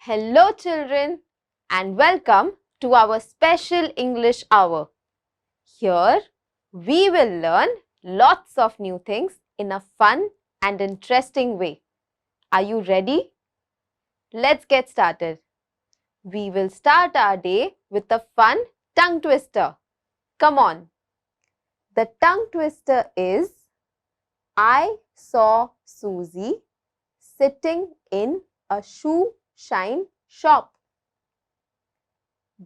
Hello children and welcome to our special English hour. Here we will learn lots of new things in a fun and interesting way. Are you ready? Let's get started. We will start our day with a fun tongue twister. Come on. The tongue twister is I saw Susie sitting in a shoe shine shop.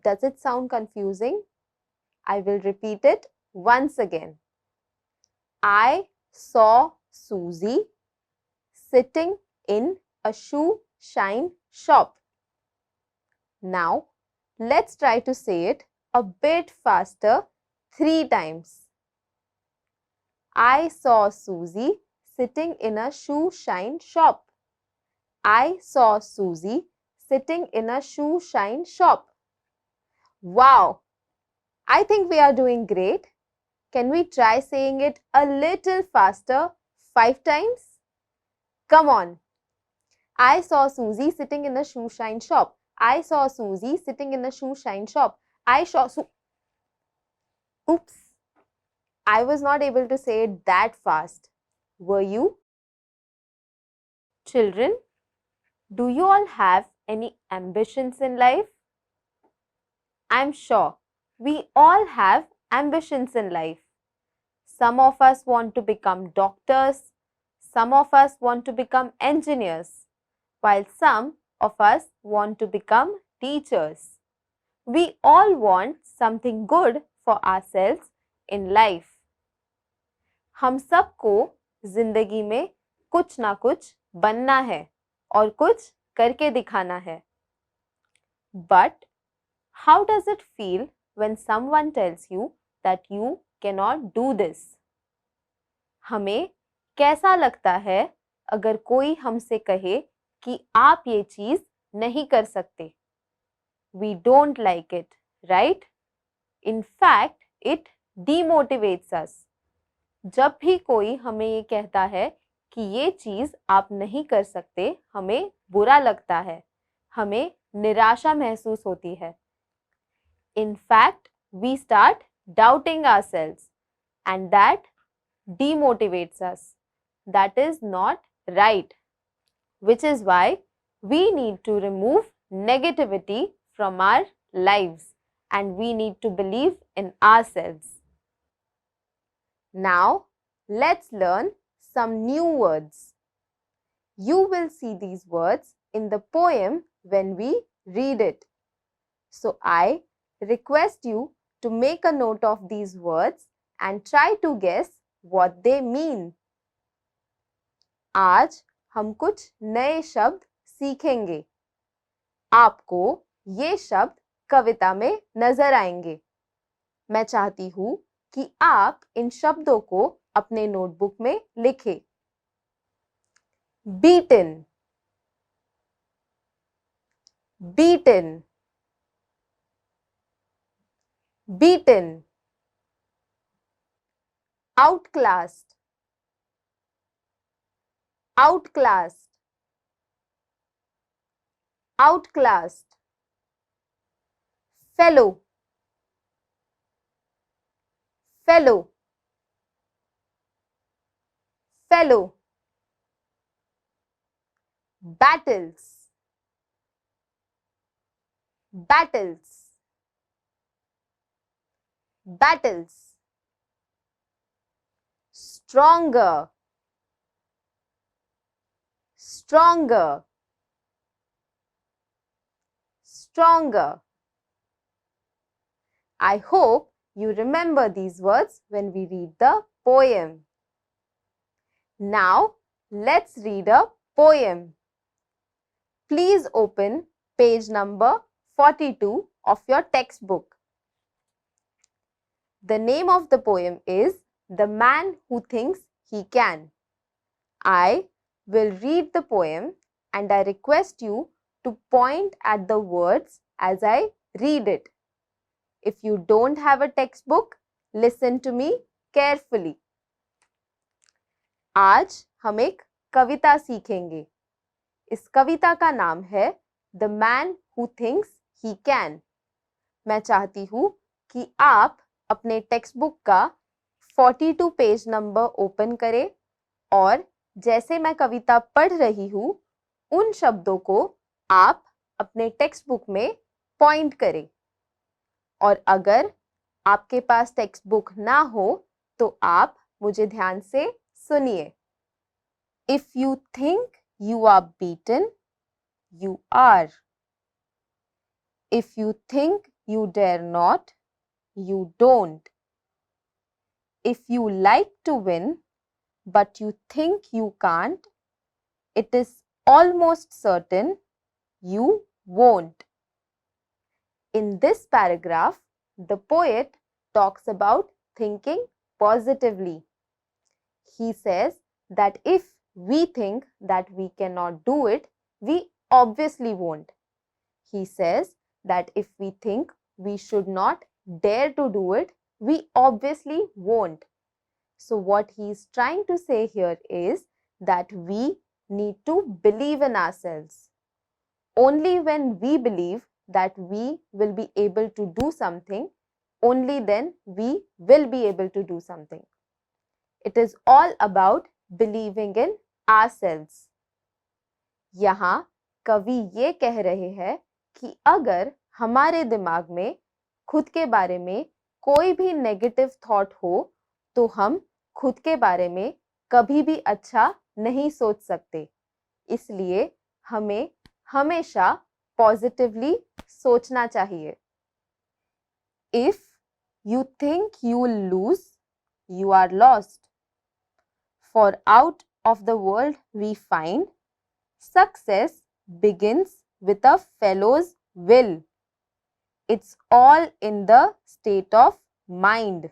Does it sound confusing? I will repeat it once again. I saw Susie sitting in a shoe shine shop. Now, let's try to say it a bit faster 3 times. I saw Susie sitting in a shoe shine shop. I saw Susie sitting in a shoe shine shop. Wow! I think we are doing great. Can we try saying it a little faster 5 times? Come on. I saw Susie sitting in a shoe shine shop. I saw Susie sitting in a shoe shine shop. Oops. I was not able to say it that fast. Were you? Children, do you all have any ambitions in life? I'm sure we all have ambitions in life. Some of us want to become doctors. Some of us want to become engineers, while some of us want to become teachers. We all want something good for ourselves in life. हम सबको जिंदगी में कुछ ना कुछ बनना है और कुछ करके दिखाना है. But how does it feel when someone tells you that you cannot do this? हमें कैसा लगता है अगर कोई हमसे कहे कि आप ये चीज नहीं कर सकते? We don't like it, right? In fact, it demotivates us. जब भी कोई हमें ये कहता है कि ये चीज आप नहीं कर सकते, हमें बुरा लगता है, हमें निराशा महसूस होती है. In fact, we start doubting ourselves and that demotivates us. That is not right. Which is why we need to remove negativity from our lives and we need to believe in ourselves. Now, let's learn some new words. You will see these words in the poem when we read it. So, I request you to make a note of these words and try to guess what they mean. आज हम कुछ नए शब्द सीखेंगे. आपको ये शब्द कविता में नजर आएंगे. मैं चाहती हूँ कि आप इन शब्दों को अपने नोटबुक में लिखें. Beaten, beaten, beaten. Outclassed, outclassed, outclassed. Fellow, fellow, fellow. Battles, battles, battles. stronger, stronger, stronger. I hope you remember these words when we read the poem. Now, let's read a poem. Please open page number 42 of your textbook. The name of the poem is The Man Who Thinks He Can. I will read the poem and I request you to point at the words as I read it. If you don't have a textbook, listen to me carefully. आज हम एक कविता सीखेंगे. इस कविता का नाम है The Man Who Thinks He Can. मैं चाहती हूँ कि आप अपने टेक्स्ट बुक का 42 पेज नंबर ओपन करें और जैसे मैं कविता पढ़ रही हूँ उन शब्दों को आप अपने टेक्स्ट बुक में पॉइंट करें. और अगर आपके पास टेक्स्ट बुक ना हो तो आप मुझे ध्यान से सुनिए. If you think you are beaten, you are. If you think you dare not, you don't. If you like to win, but you think you can't, it is almost certain you won't. In this paragraph, the poet talks about thinking positively. He says that if we think that we cannot do it, we obviously won't. He says that if we think we should not dare to do it, we obviously won't. So what he is trying to say here is that we need to believe in ourselves. Only when we believe that we will be able to do something, only then we will be able to do something. It is all about believing in ourselves. यहाँ कवि ये कह रहे हैं कि अगर हमारे दिमाग में खुद के बारे में कोई भी नेगेटिव थॉट हो तो हम खुद के बारे में कभी भी अच्छा नहीं सोच सकते. इसलिए हमें हमेशा पॉजिटिवली सोचना चाहिए. If you think you will lose, you are lost. For out of the world we find, success begins with a fellow's will. It's all in the state of mind.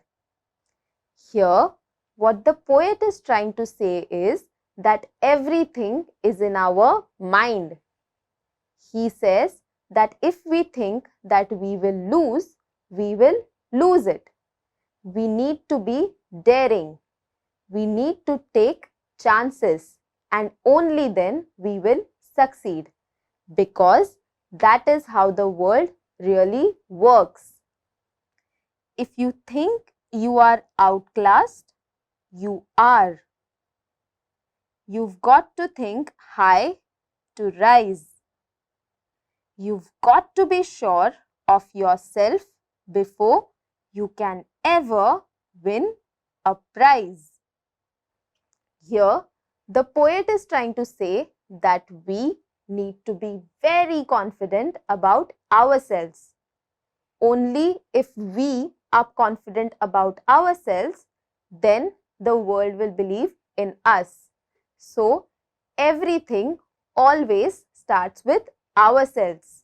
Here, what the poet is trying to say is that everything is in our mind. He says that if we think that we will lose it. We need to be daring. We need to take chances and only then we will succeed, because that is how the world really works. If you think you are outclassed, you are. You've got to think high to rise. You've got to be sure of yourself before you can ever win a prize. Here, the poet is trying to say that we need to be very confident about ourselves. Only if we are confident about ourselves, then the world will believe in us. So, everything always starts with ourselves.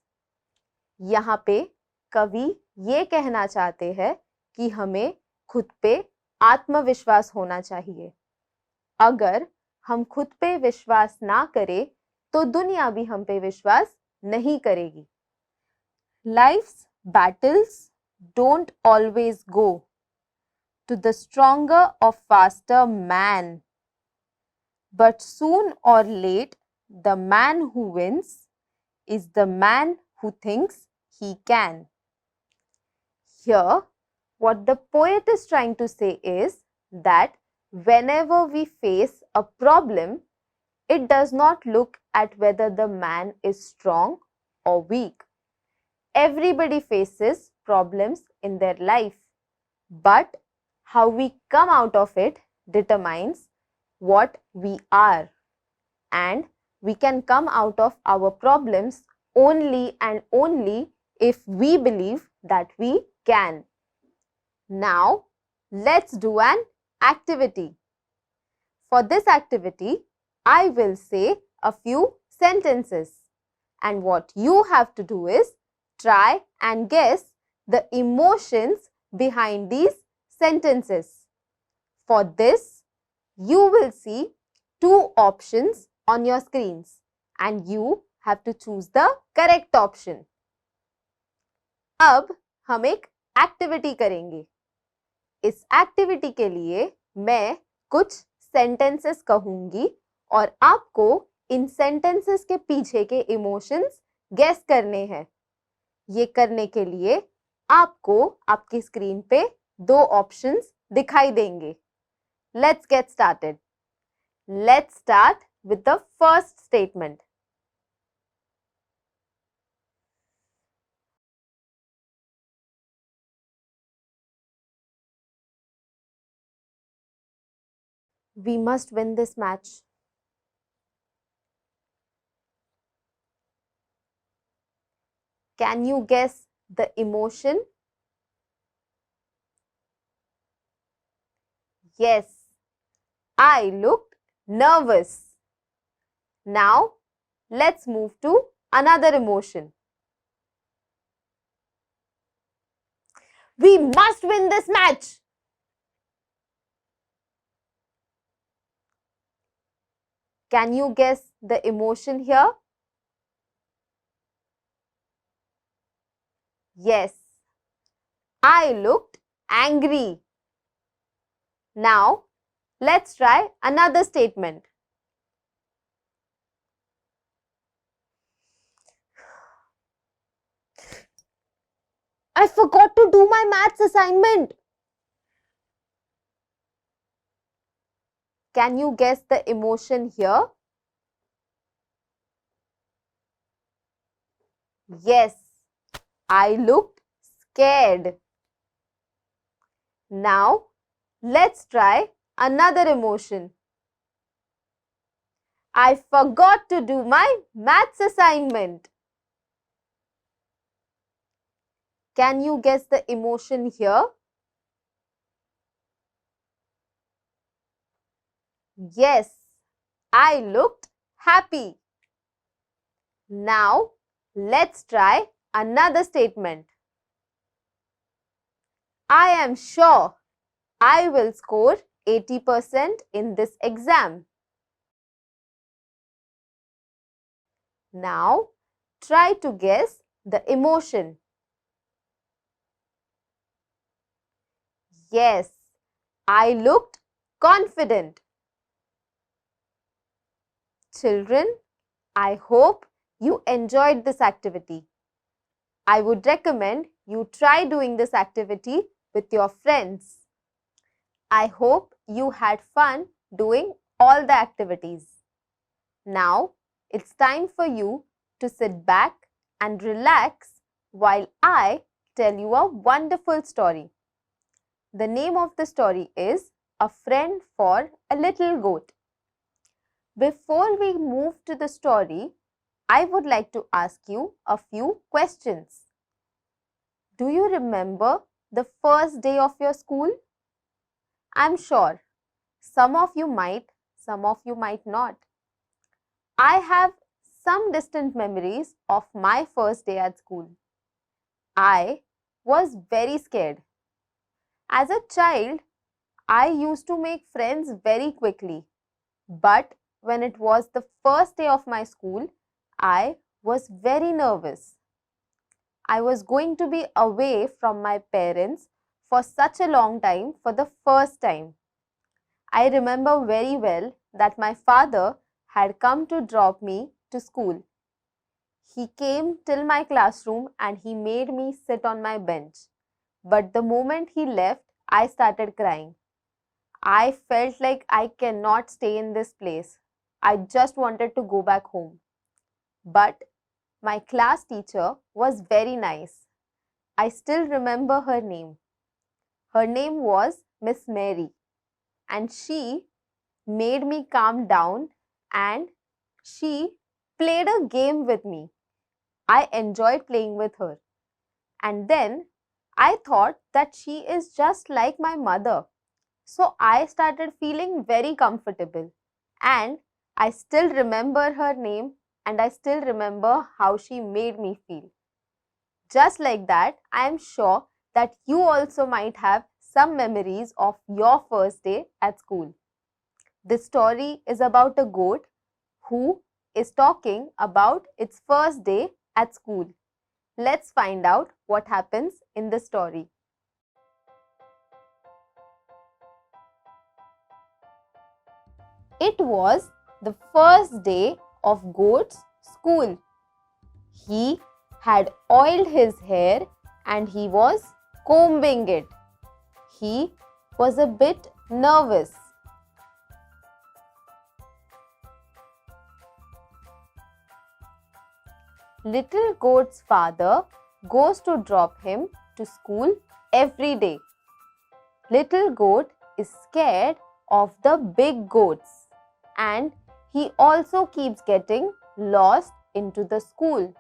यहाँ पे कवि ये कहना चाहते हैं कि हमें खुद पे आत्मविश्वास होना चाहिए. अगर हम खुद पे विश्वास ना करें तो दुनिया भी हम पे विश्वास नहीं करेगी. Life's battles don't always go to the stronger or faster man, but soon or late the man who wins is the man who thinks he can. Here, what the poet is trying to say is that whenever we face a problem, it does not look at whether the man is strong or weak. Everybody faces problems in their life, but how we come out of it determines what we are, and we can come out of our problems only and only if we believe that we can. Now, let's do an activity. For this activity, I will say a few sentences, and what you have to do is try and guess the emotions behind these sentences. For this, you will see two options on your screens and you have to choose the correct option. अब हम एक activity करेंगे. इस activity के लिए मैं कुछ sentences कहूंगी और आपको इन सेंटेंसेस के पीछे के इमोशंस गेस करने हैं. ये करने के लिए आपको आपकी स्क्रीन पे दो ऑप्शंस दिखाई देंगे. Let's get started. Let's start with the first statement. We must win this match. Can you guess the emotion? Yes, I looked nervous. Now, let's move to another emotion. We must win this match. Can you guess the emotion here? Yes, I looked angry. Now, let's try another statement. I forgot to do my maths assignment. Can you guess the emotion here? Yes, I looked scared. Now, let's try another emotion. I forgot to do my maths assignment. Can you guess the emotion here? Yes, I looked happy. Now, let's try another statement. I am sure I will score 80% in this exam. Now, try to guess the emotion. Yes, I looked confident. Children, I hope you enjoyed this activity. I would recommend you try doing this activity with your friends. I hope you had fun doing all the activities. Now, it's time for you to sit back and relax while I tell you a wonderful story. The name of the story is A Friend for a Little Goat. Before we move to the story, I would like to ask you a few questions. Do you remember the first day of your school? I'm sure some of you might, some of you might not. I have some distant memories of my first day at school. I was very scared. As a child, I used to make friends very quickly. But when it was the first day of my school, I was very nervous. I was going to be away from my parents for such a long time for the first time. I remember very well that my father had come to drop me to school. He came till my classroom and he made me sit on my bench. But the moment he left, I started crying. I felt like I cannot stay in this place. I just wanted to go back home. But my class teacher was very nice. I still remember her name. Her name was Miss Mary. and she made me calm down and she played a game with me. I enjoyed playing with her. And then I thought that she is just like my mother. So I started feeling very comfortable. And I still remember her name and I still remember how she made me feel. Just like that, I am sure that you also might have some memories of your first day at school. This story is about a goat who is talking about its first day at school. Let's find out what happens in the story. It was the first day of Goat's school. He had oiled his hair and he was combing it. He was a bit nervous. Little Goat's father goes to drop him to school every day. Little Goat is scared of the big goats and he also keeps getting lost into the school.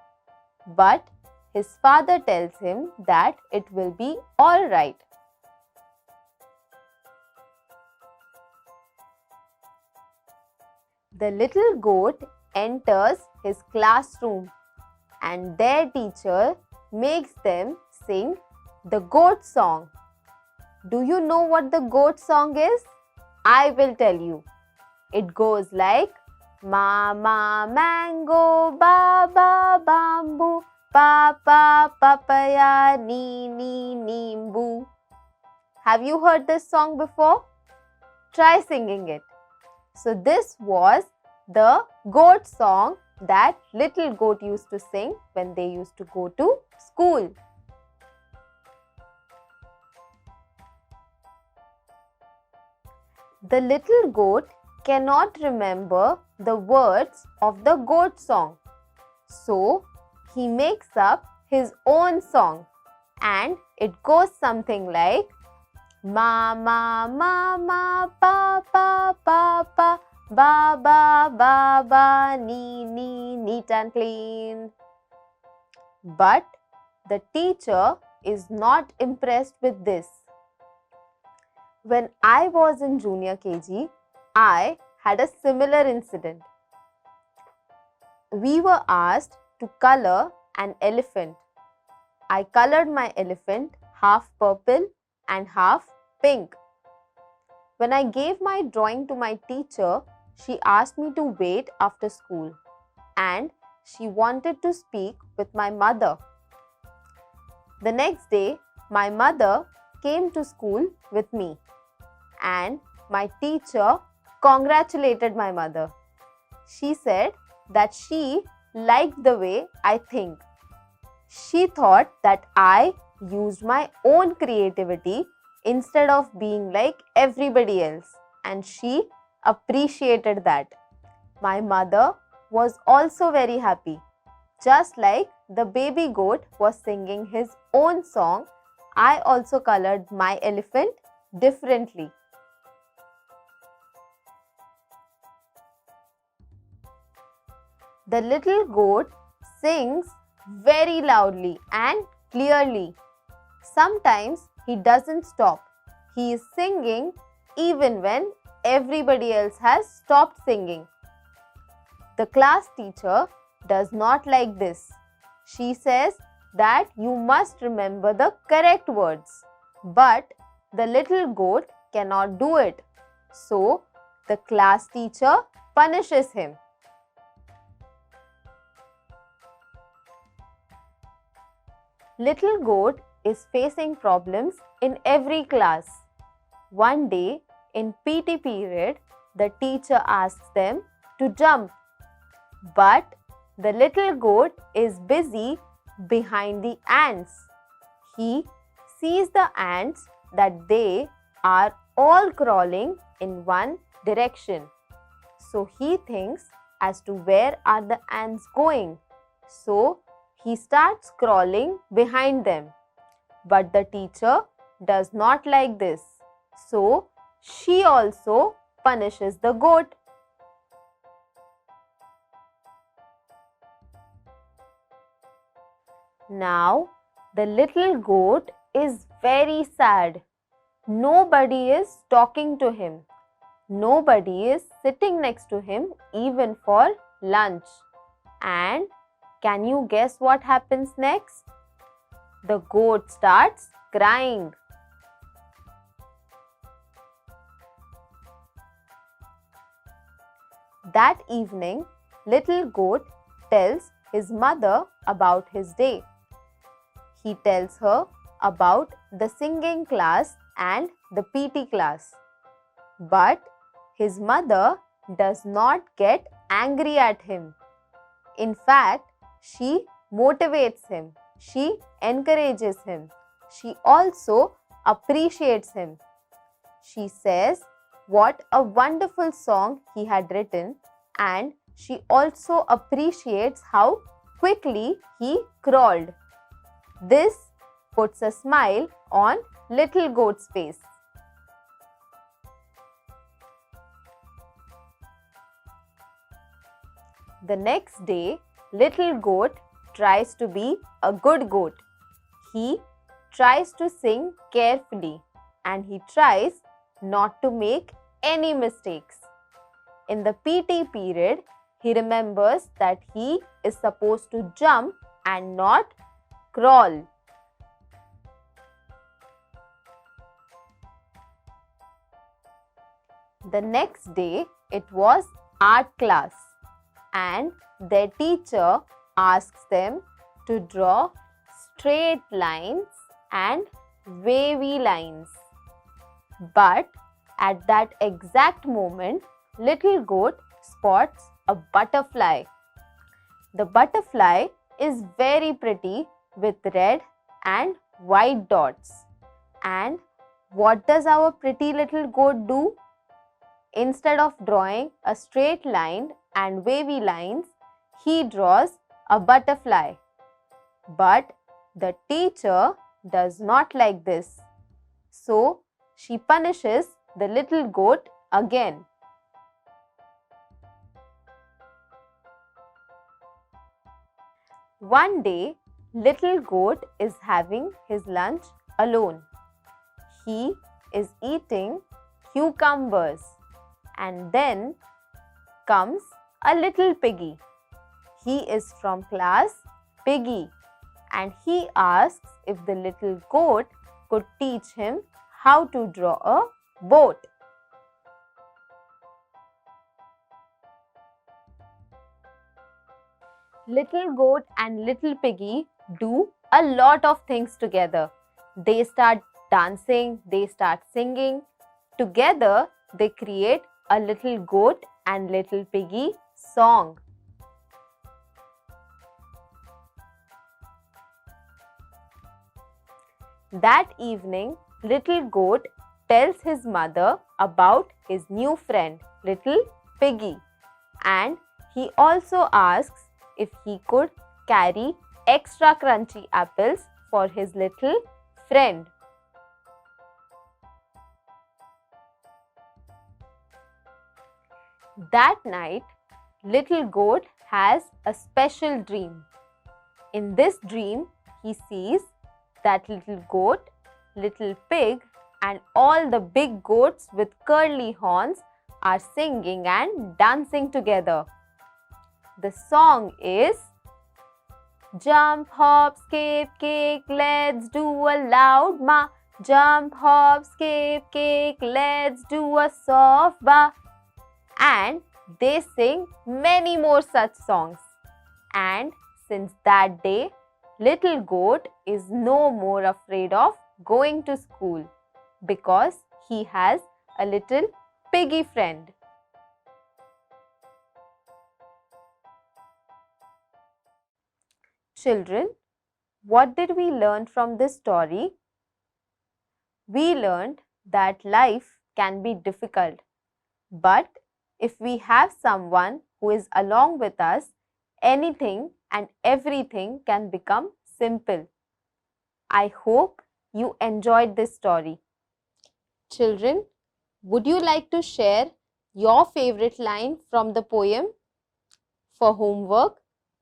But his father tells him that it will be all right. The little goat enters his classroom and their teacher makes them sing the goat song. Do you know what the goat song is? I will tell you. It goes like Mama mango, Baba bamboo, Papa papaya, Nini nimbu. Have you heard this song before? Try singing it. So this was the goat song that little goat used to sing when they used to go to school. The little goat cannot remember the words of the goat song. So he makes up his own song and it goes something like Mama, Mama, Papa, Papa, Baba, Baba, neat and clean. But the teacher is not impressed with this. When I was in junior KG, I had a similar incident. We were asked to color an elephant. I colored my elephant half purple and half pink. When I gave my drawing to my teacher, she asked me to wait after school and she wanted to speak with my mother. The next day, my mother came to school with me and my teacher congratulated my mother. She said that she liked the way I think. She thought that I used my own creativity instead of being like everybody else, and she appreciated that. My mother was also very happy. Just like the baby goat was singing his own song, I also colored my elephant differently. The little goat sings very loudly and clearly. Sometimes he doesn't stop. He is singing even when everybody else has stopped singing. The class teacher does not like this. She says that you must remember the correct words. But the little goat cannot do it. So the class teacher punishes him. Little goat is facing problems in every class. One day in PT period, the teacher asks them to jump. But the little goat is busy behind the ants. He sees the ants that they are all crawling in one direction. So he thinks as to where are the ants going. So he starts crawling behind them. But the teacher does not like this. So she also punishes the goat. Now, the little goat is very sad. Nobody is talking to him. Nobody is sitting next to him even for lunch. And can you guess what happens next? The goat starts crying. That evening, little goat tells his mother about his day. He tells her about the singing class and the PT class. But his mother does not get angry at him. In fact, she motivates him. She encourages him. She also appreciates him. She says what a wonderful song he had written, and she also appreciates how quickly he crawled. This puts a smile on little goat's face. The next day, little goat tries to be a good goat. He tries to sing carefully and he tries not to make any mistakes. In the PT period, he remembers that he is supposed to jump and not crawl. The next day, it was art class, and their teacher asks them to draw straight lines and wavy lines. But at that exact moment, little goat spots a butterfly. The butterfly is very pretty with red and white dots. And what does our pretty little goat do? Instead of drawing a straight line and wavy lines, he draws a butterfly. But the teacher does not like this. So she punishes the little goat again. One day, little goat is having his lunch alone. He is eating cucumbers, and then comes a little piggy. He is from class Piggy, and he asks if the little goat could teach him how to draw a boat. Little goat and little piggy do a lot of things together. They start dancing, they start singing. Together, they create a little goat and little piggy song. That evening, little goat tells his mother about his new friend, little piggy, and he also asks if he could carry extra crunchy apples for his little friend. That night, little goat has a special dream. In this dream, he sees that little goat, little pig, and all the big goats with curly horns are singing and dancing together. The song is Jump, hop, skip, kick, let's do a loud ma. Jump, hop, skip, kick, let's do a soft ba. And they sing many more such songs. And since that day, little goat is no more afraid of going to school because he has a little piggy friend. Children, what did we learn from this story? We learned that life can be difficult, but if we have someone who is along with us, anything and everything can become simple. I hope you enjoyed this story. Children, Would you like to share your favorite line from the poem? For homework,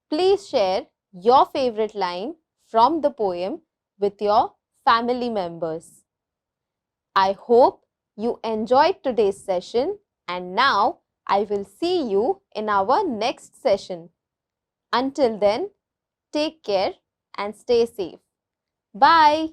please share your favorite line from the poem with your family members. I hope you enjoyed today's session, and now I will see you in our next session. Until then, take care and stay safe. Bye.